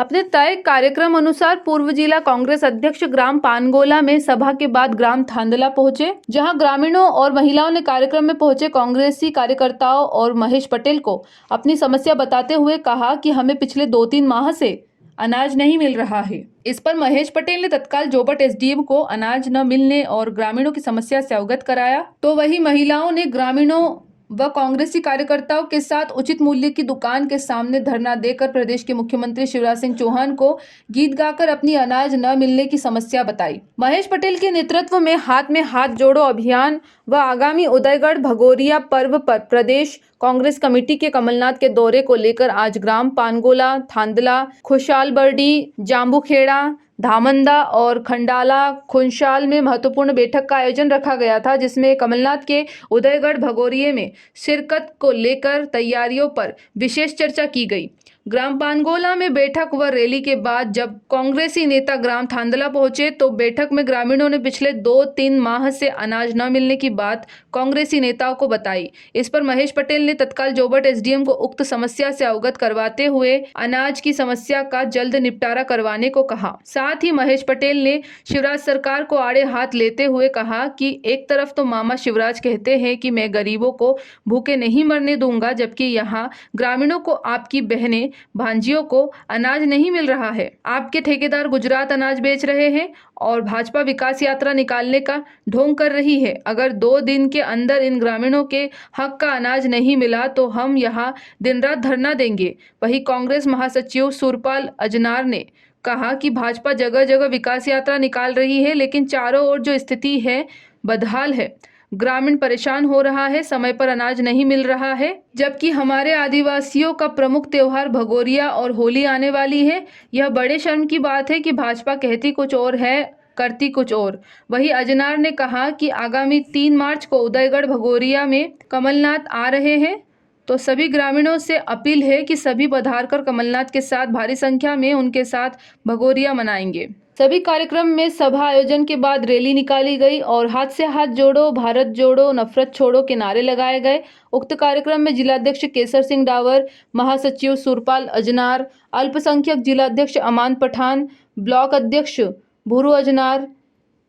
अपने तय कार्यक्रम अनुसार पूर्व जिला कांग्रेस अध्यक्ष ग्राम पानगोला में सभा के बाद ग्राम थांदला पहुंचे, जहां ग्रामीणों और महिलाओं ने कार्यक्रम में पहुंचे कांग्रेसी कार्यकर्ताओं और महेश पटेल को अपनी समस्या बताते हुए कहा कि हमें पिछले 2-3 माह से अनाज नहीं मिल रहा है। इस पर महेश पटेल ने तत्काल जोबट एसडीएम को अनाज न मिलने और ग्रामीणों की समस्या से अवगत कराया, तो वही महिलाओं ने ग्रामीणों व कांग्रेसी कार्यकर्ताओं के साथ उचित मूल्य की दुकान के सामने धरना देकर प्रदेश के मुख्यमंत्री शिवराज सिंह चौहान को गीत गाकर अपनी अनाज न मिलने की समस्या बताई। महेश पटेल के नेतृत्व में हाथ जोड़ो अभियान व आगामी उदयगढ़ भगोरिया पर्व पर प्रदेश कांग्रेस कमेटी के कमलनाथ के दौरे को लेकर आज ग्राम पानगोला, थांदला, खुशालबर्डी, जांबूखेड़ा, धामंदा और खंडाला खुंशाल में महत्वपूर्ण बैठक का आयोजन रखा गया था, जिसमें कमलनाथ के उदयगढ़ भगोरिये में शिरकत को लेकर तैयारियों पर विशेष चर्चा की गई। ग्राम पानगोला में बैठक व रैली के बाद जब कांग्रेसी नेता ग्राम थांदला पहुंचे तो बैठक में ग्रामीणों ने पिछले 2-3 माह से अनाज न मिलने की बात कांग्रेसी नेताओं को बताई। इस पर महेश पटेल ने तत्काल जोबट एसडीएम को उक्त समस्या से अवगत करवाते हुए अनाज की समस्या का जल्द निपटारा करवाने को कहा। साथ ही महेश पटेल ने शिवराज सरकार को आड़े हाथ लेते हुए कहा कि एक तरफ तो मामा शिवराज कहते हैं कि मैं गरीबों को भूखे नहीं मरने दूंगा, जबकि यहाँ ग्रामीणों को आपकी बहनें भांजियों को अनाज नहीं मिल रहा है। आपके ठेकेदार गुजरात अनाज बेच रहे हैं और भाजपा विकास यात्रा निकालने का ढोंग कर रही है। अगर 2 दिन के अंदर इन ग्रामीणों के हक का अनाज नहीं मिला तो हम यहाँ दिन रात धरना देंगे। वहीं कांग्रेस महासचिव सुरपाल अजनार ने कहा कि भाजपा जगह जगह विकास यात्रा निकाल रही है, लेकिन चारों ओर जो स्थिति है बदहाल है। ग्रामीण परेशान हो रहा है, समय पर अनाज नहीं मिल रहा है, जबकि हमारे आदिवासियों का प्रमुख त्योहार भगोरिया और होली आने वाली है। यह बड़े शर्म की बात है कि भाजपा कहती कुछ और है, करती कुछ और। वही अजनार ने कहा कि आगामी 3 मार्च को उदयगढ़ भगोरिया में कमलनाथ आ रहे हैं, तो सभी ग्रामीणों से अपील है कि सभी पधारकर कमलनाथ के साथ भारी संख्या में उनके साथ भगोरिया मनाएंगे। सभी कार्यक्रम में सभा आयोजन के बाद रैली निकाली गई और हाथ से हाथ जोड़ो, भारत जोड़ो, नफरत छोड़ो के नारे लगाए गए। उक्त कार्यक्रम में जिलाध्यक्ष केसर सिंह डावर, महासचिव सुरपाल अजनार, अल्पसंख्यक जिलाध्यक्ष अमान पठान, ब्लॉक अध्यक्ष भूरू अजनार,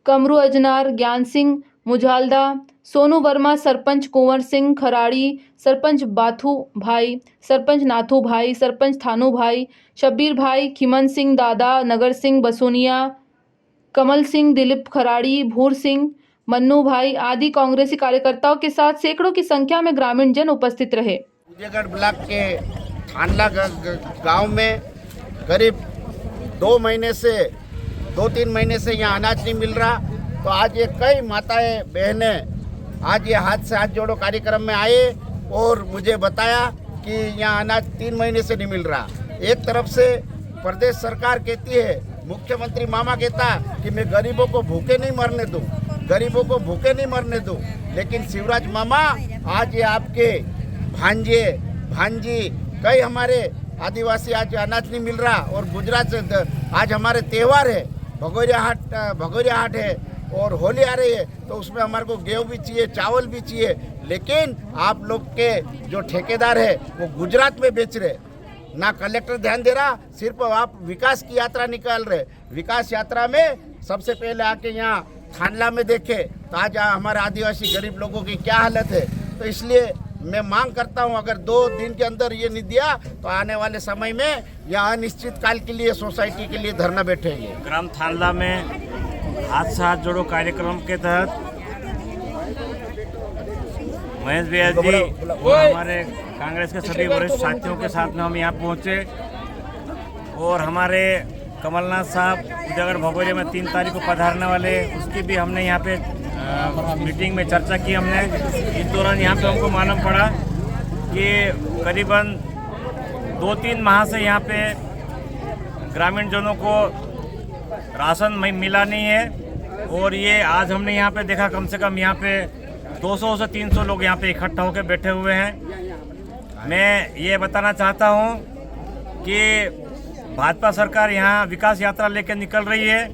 कमरू अजनार, ज्ञान सिंह मुझालदा, सोनू वर्मा, सरपंच कुंवर सिंह खराड़ी, सरपंच बाथू भाई, सरपंच नाथू भाई, सरपंच थानू भाई, शब्बीर भाई, खिमन सिंह दादा, नगर सिंह बसोनिया, कमल सिंह, दिलीप खराड़ी, भूर सिंह, मन्नू भाई आदि कांग्रेसी कार्यकर्ताओं के साथ सैकड़ों की संख्या में ग्रामीण जन उपस्थित रहे। उदयगढ़ ब्लॉक के थांदला गांव में करीब 2-3 महीने से यहाँ अनाज नहीं मिल रहा, तो आज ये कई माताएं बहनें आज ये हाथ से हाथ जोड़ो कार्यक्रम में आए और मुझे बताया कि यहाँ अनाज 3 महीने से नहीं मिल रहा। एक तरफ से प्रदेश सरकार कहती है, मुख्यमंत्री मामा कहता कि मैं गरीबों को भूखे नहीं मरने दूं, गरीबों को भूखे नहीं मरने दूं, लेकिन शिवराज मामा आज ये आपके भांजे भांजी कई हमारे आदिवासी आज अनाज नहीं मिल रहा और गुजरात से आज हमारे त्यौहार है, भगोरिया हाट है और होली आ रही है, तो उसमें हमारे को गेहूँ भी चाहिए, चावल भी चाहिए, लेकिन आप लोग के जो ठेकेदार है वो गुजरात में बेच रहे, ना कलेक्टर ध्यान दे रहा, सिर्फ आप विकास की यात्रा निकाल रहे। विकास यात्रा में सबसे पहले आके यहाँ थांदला में देखे तो आज हमारे आदिवासी गरीब लोगों की क्या हालत है। तो इसलिए मैं मांग करता हूँ, अगर 2 दिन के अंदर ये नहीं दिया तो आने वाले समय में यह अनिश्चित काल के लिए सोसाइटी के लिए धरना बैठेंगे। ग्राम थांदला में हाथ से हाथ जोड़ो कार्यक्रम के तहत महेश भैया जी और हमारे कांग्रेस के सभी वरिष्ठ साथियों के साथ में हम यहाँ पहुँचे और हमारे कमलनाथ साहब उदयगढ़ भगोरिया में 3 तारीख को पधारने वाले, उसकी भी हमने यहाँ पे मीटिंग में चर्चा की। हमने इस दौरान यहाँ पे हमको मालूम पड़ा कि करीबन 2-3 माह से यहाँ पे ग्रामीण जनों को राशन मिला नहीं है और ये आज हमने यहाँ पे देखा कम से कम यहाँ पे 200 से 300 लोग यहाँ पे इकट्ठा होकर बैठे हुए हैं। मैं ये बताना चाहता हूँ कि भाजपा सरकार यहाँ विकास यात्रा लेकर निकल रही है,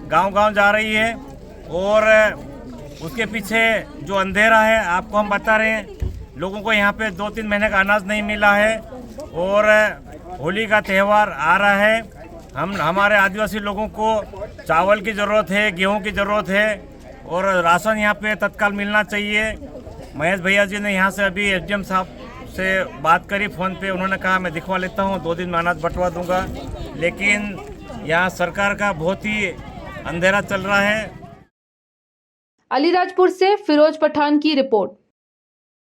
गांव-गांव जा रही है और उसके पीछे जो अंधेरा है आपको हम बता रहे हैं। लोगों को यहाँ पे 2-3 महीने का अनाज नहीं मिला है और होली का त्यौहार आ रहा है। हमारे आदिवासी लोगों को चावल की ज़रूरत है, गेहूं की ज़रूरत है और राशन यहाँ पे तत्काल मिलना चाहिए। महेश भैया जी ने यहाँ से अभी एसडीएम साहब से बात करी फ़ोन पे, उन्होंने कहा मैं दिखवा लेता हूँ, 2 दिन में अनाज बंटवा दूंगा। लेकिन यहाँ सरकार का बहुत ही अंधेरा चल रहा है। अलीराजपुर से फिरोज पठान की रिपोर्ट।